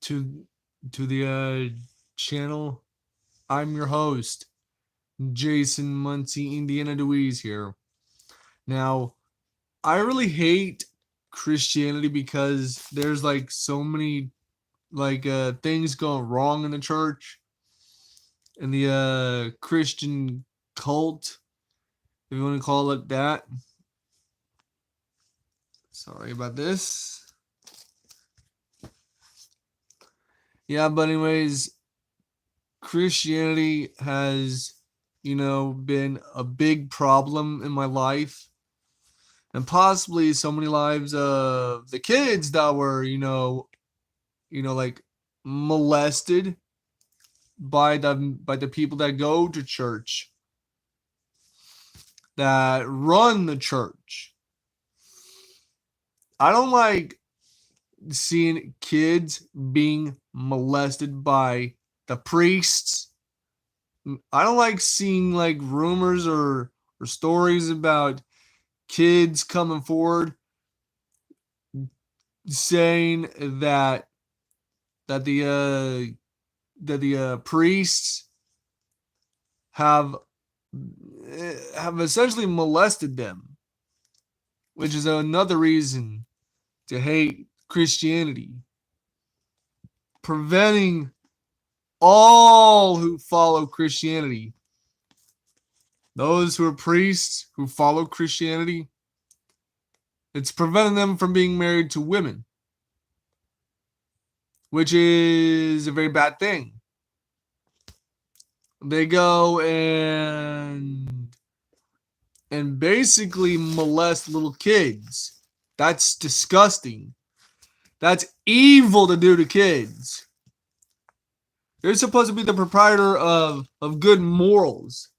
to the channel. I'm your host, Jason Muncie, Indiana Dewey's here. Now, I really hate Christianity because there's like so many things going wrong in the church and the Christian cult, if you want to call it that. Sorry about this. Yeah, but anyways, Christianity has, been a big problem in my life and possibly so many lives of the kids that were, like molested by the people that go to church, that run the church. I don't like seeing kids being molested by the priests. I don't like seeing like rumors or stories about kids coming forward saying that the priests have essentially molested them, which is another reason to hate Christianity. Preventing all who follow Christianity, those who are priests who follow Christianity, it's preventing them from being married to women, which is a very bad thing. They go and basically molest little kids. That's disgusting. That's evil to do to kids. You're supposed to be the proprietor of good morals.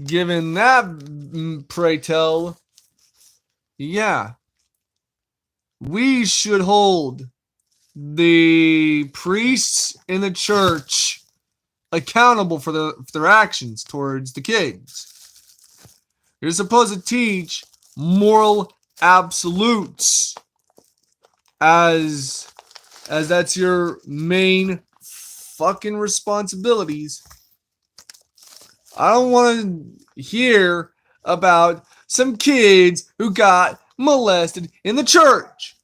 Given that, pray tell, yeah, we should hold the priests in the church accountable for their actions towards the kids. You're supposed to teach moral absolutes as that's your main fucking responsibilities. I don't want to hear about some kids who got molested in the church.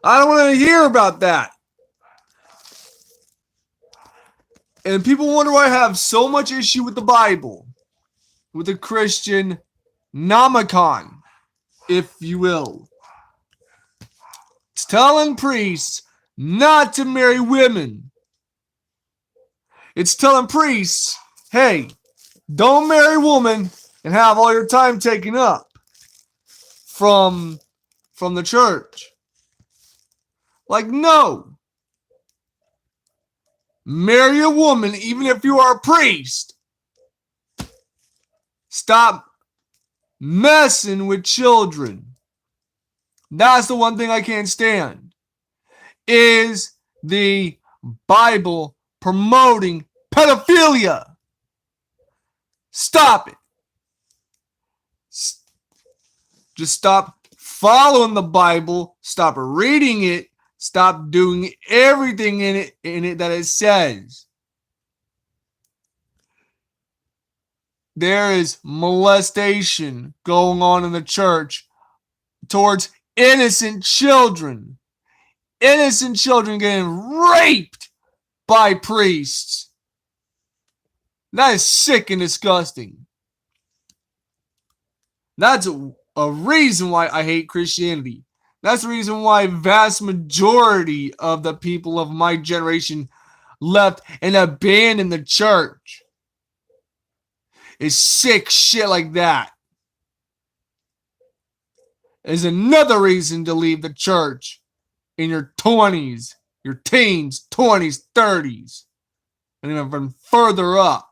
I don't want to hear about that. And people wonder why I have so much issue with the Bible, with the Christian nomicon, if you will. It's telling priests not to marry women. It's telling priests, hey, don't marry a woman and have all your time taken up from the church. Like, no. Marry a woman even if you are a priest. Stop messing with children. That's the one thing I can't stand. Is the Bible promoting pedophilia. Stop it. Just stop following the Bible. Stop reading it. Stop doing everything in it that it says. There is molestation going on in the church towards innocent children. Innocent children getting raped by priests. That is sick and disgusting. That's a reason why I hate Christianity. That's the reason why vast majority of the people of my generation left and abandoned the church. It's sick shit like that. Is another reason to leave the church in your 20s, your teens, 20s, 30s, and even further up.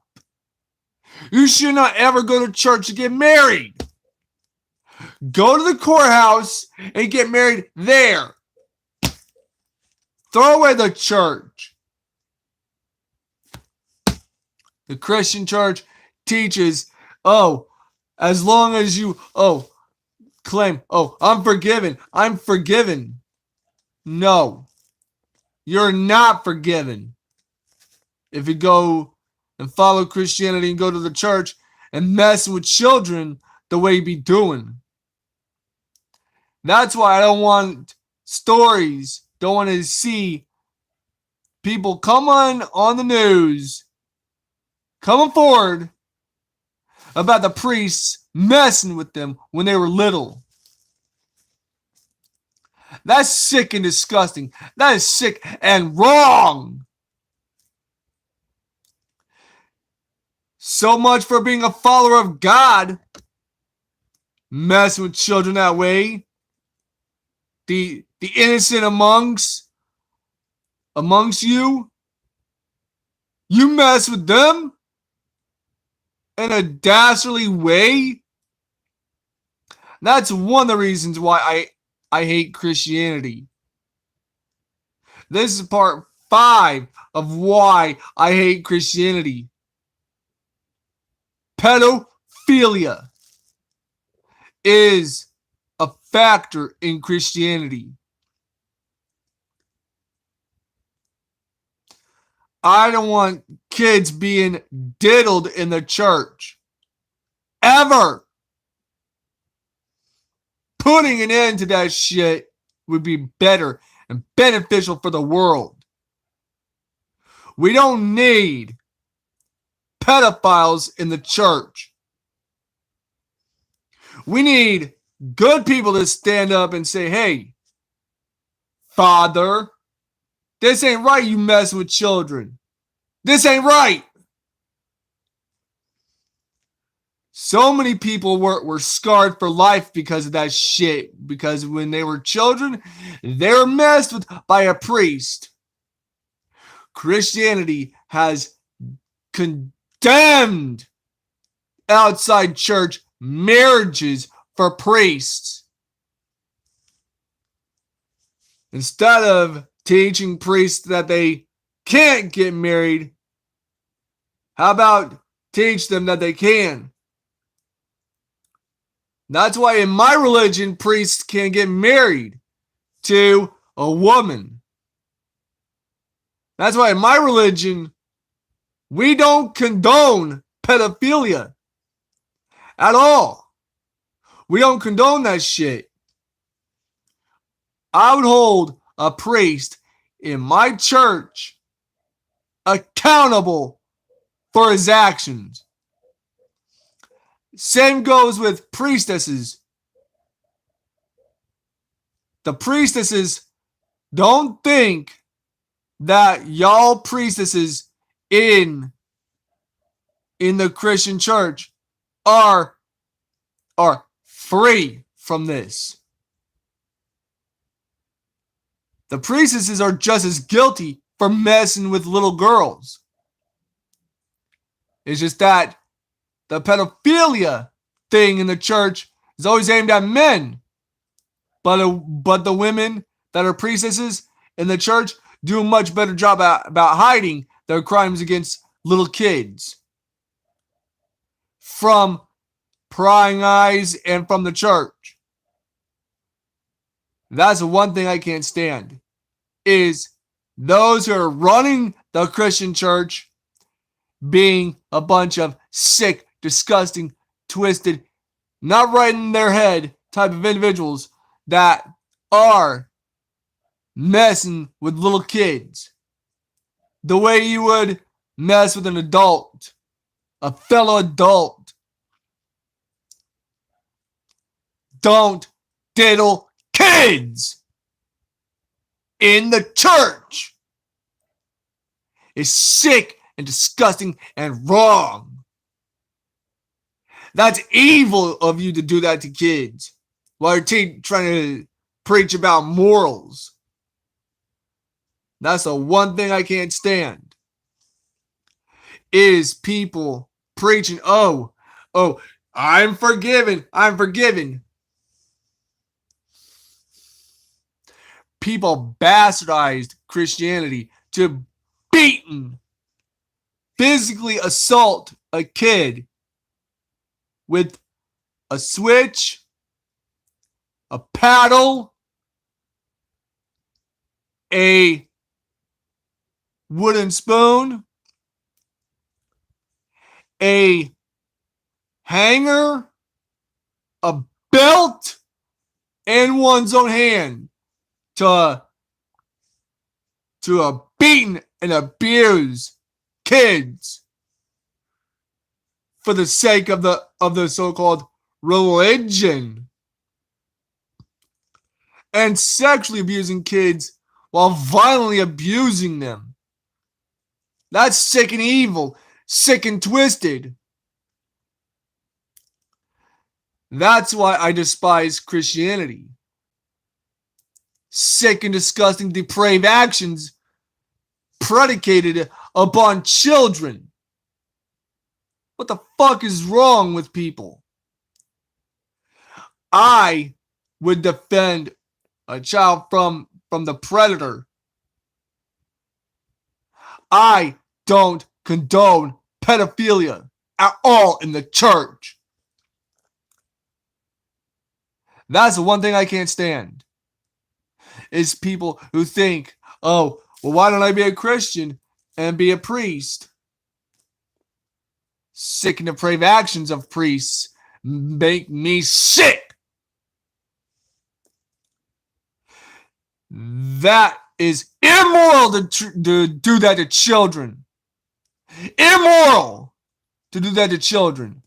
You should not ever go to church to get married. Go to the courthouse and get married there. Throw away the church. The Christian church teaches, as long as you, claim, I'm forgiven. No. You're not forgiven if you go and follow Christianity and go to the church and mess with children the way you be doing. That's why I don't want stories, don't want to see people come on the news, coming forward about the priests messing with them when they were little. That's sick and disgusting. That is sick and wrong. So much for being a follower of God. Messing with children that way. The innocent amongst you. You mess with them in a dastardly way. That's one of the reasons why I hate Christianity. This is part 5 of why I hate Christianity. Pedophilia is a factor in Christianity. I don't want kids being diddled in the church. Ever. Putting an end to that shit would be better and beneficial for the world. We don't need pedophiles in the church. We need good people to stand up and say, hey, Father, this ain't right, you messing with children. This ain't right. So many people were scarred for life because of that shit. Because when they were children, they were messed with by a priest. Christianity has condemned outside church marriages for priests. Instead of teaching priests that they can't get married, how about teach them that they can? That's why in my religion, priests can't get married to a woman. That's why in my religion, we don't condone pedophilia at all. We don't condone that shit. I would hold a priest in my church accountable for his actions. Same goes with priestesses. The priestesses, don't think that y'all priestesses in the Christian church are free from this. The priestesses are just as guilty for messing with little girls. It's just that the pedophilia thing in the church is always aimed at men. But the women that are priestesses in the church do a much better job about hiding their crimes against little kids from prying eyes and from the church. That's the one thing I can't stand, is those who are running the Christian church being a bunch of sick, disgusting, twisted, not right in their head type of individuals that are messing with little kids the way you would mess with an adult, a fellow adult. Don't diddle kids in the church. It's sick and disgusting and wrong. That's evil of you to do that to kids while you're trying to preach about morals. That's the one thing I can't stand, is people preaching, oh, I'm forgiven. People bastardized Christianity to beaten, physically assault a kid with a switch, a paddle, a wooden spoon, a hanger, a belt, and one's own hand to beat and abuse kids for the sake of the so-called religion, and sexually abusing kids while violently abusing them. That's sick and evil, sick and twisted. That's why I despise Christianity. Sick and disgusting, depraved actions predicated upon children. What the fuck is wrong with people? I would defend a child from the predator. I don't condone pedophilia at all in the church. That's the one thing I can't stand. Is people who think, oh, well, why don't I be a Christian and be a priest? Sick and depraved actions of priests make me sick. That is immoral to do that to children. Immoral to do that to children.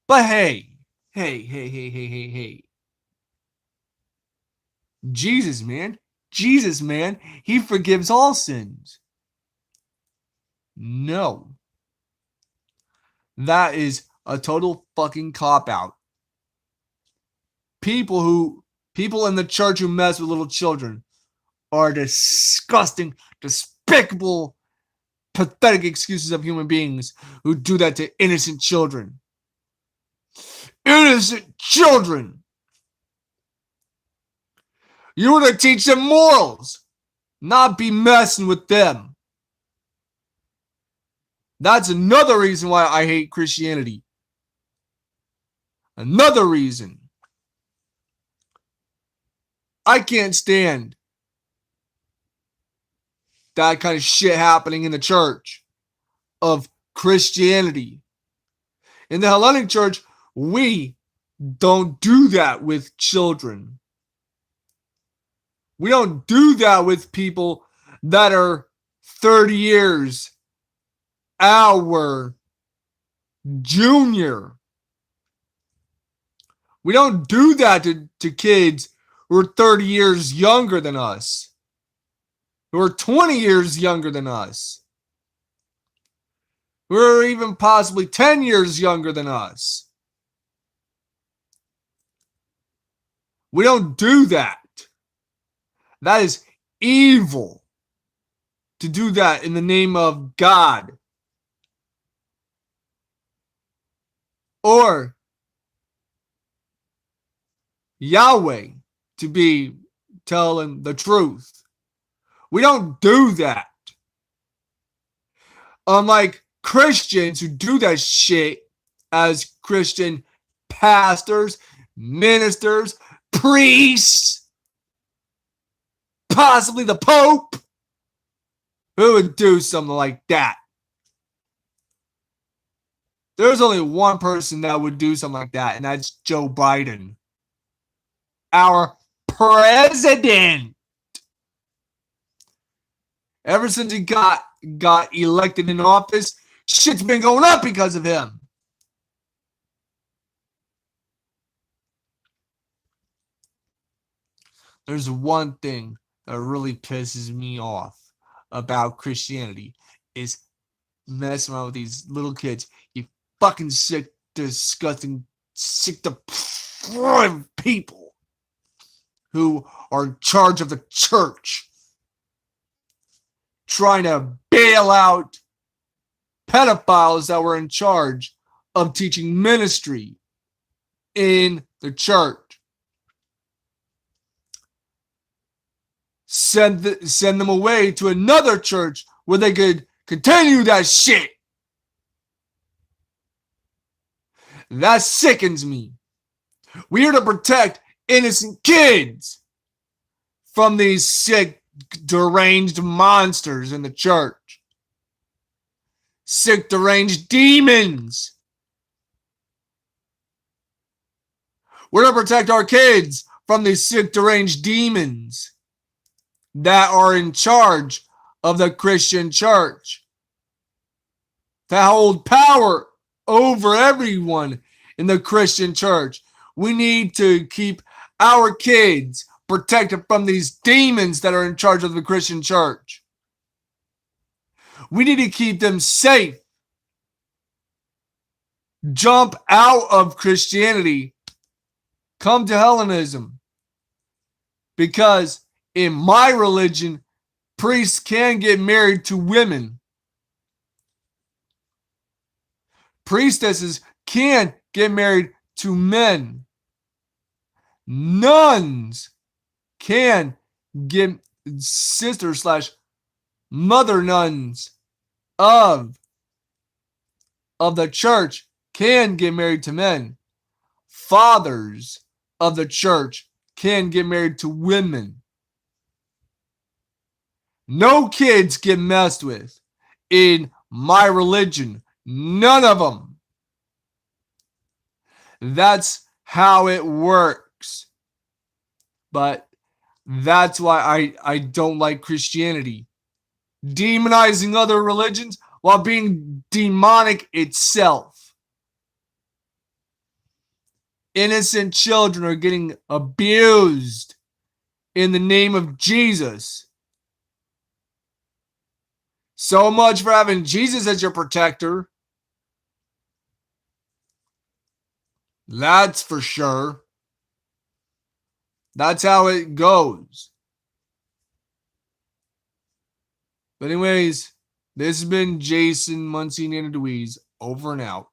But hey. Jesus, man, he forgives all sins. No. That is a total fucking cop-out. People in the church who mess with little children are disgusting, despicable, pathetic excuses of human beings who do that to innocent children. Innocent children! You were to teach them morals, not be messing with them. That's another reason why I hate Christianity. Another reason. I can't stand that kind of shit happening in the church of Christianity. In the Hellenic Church, we don't do that with children. We don't do that with people that are 30 years our junior. We don't do that to kids who are 30 years younger than us, who are 20 years younger than us, who are even possibly 10 years younger than us. We don't do that. That is evil to do that in the name of God. Or Yahweh, to be telling the truth. We don't do that. Unlike Christians who do that shit as Christian pastors, ministers, priests, possibly the Pope, who would do something like that. There's only one person that would do something like that, and that's Joe Biden. Our president. Ever since he got elected in office, shit's been going up because of him. There's one thing that really pisses me off about Christianity is messing around with these little kids. You fucking sick, disgusting, sick, depraved people who are in charge of the church, trying to bail out pedophiles that were in charge of teaching ministry in the church. Send them away to another church where they could continue that shit. That sickens me. We're to protect innocent kids from these sick, deranged monsters in the church. Sick, deranged demons. We're to protect our kids from these sick, deranged demons that are in charge of the Christian church, that hold power over everyone in the Christian church. We need to keep our kids protected from these demons that are in charge of the Christian church. We need to keep them safe. Jump out of Christianity. Come to Hellenism. Because in my religion, priests can get married to women. Priestesses can get married to men. Nuns can get sister/mother nuns of the church can get married to men. Fathers of the church can get married to women. No kids get messed with in my religion. None of them. That's how it works. But that's why I don't like Christianity. Demonizing other religions while being demonic itself. Innocent children are getting abused in the name of Jesus. So much for having Jesus as your protector. That's for sure. That's how it goes. But anyways, this has been Jason Muncie and Anna Deweese, over and out.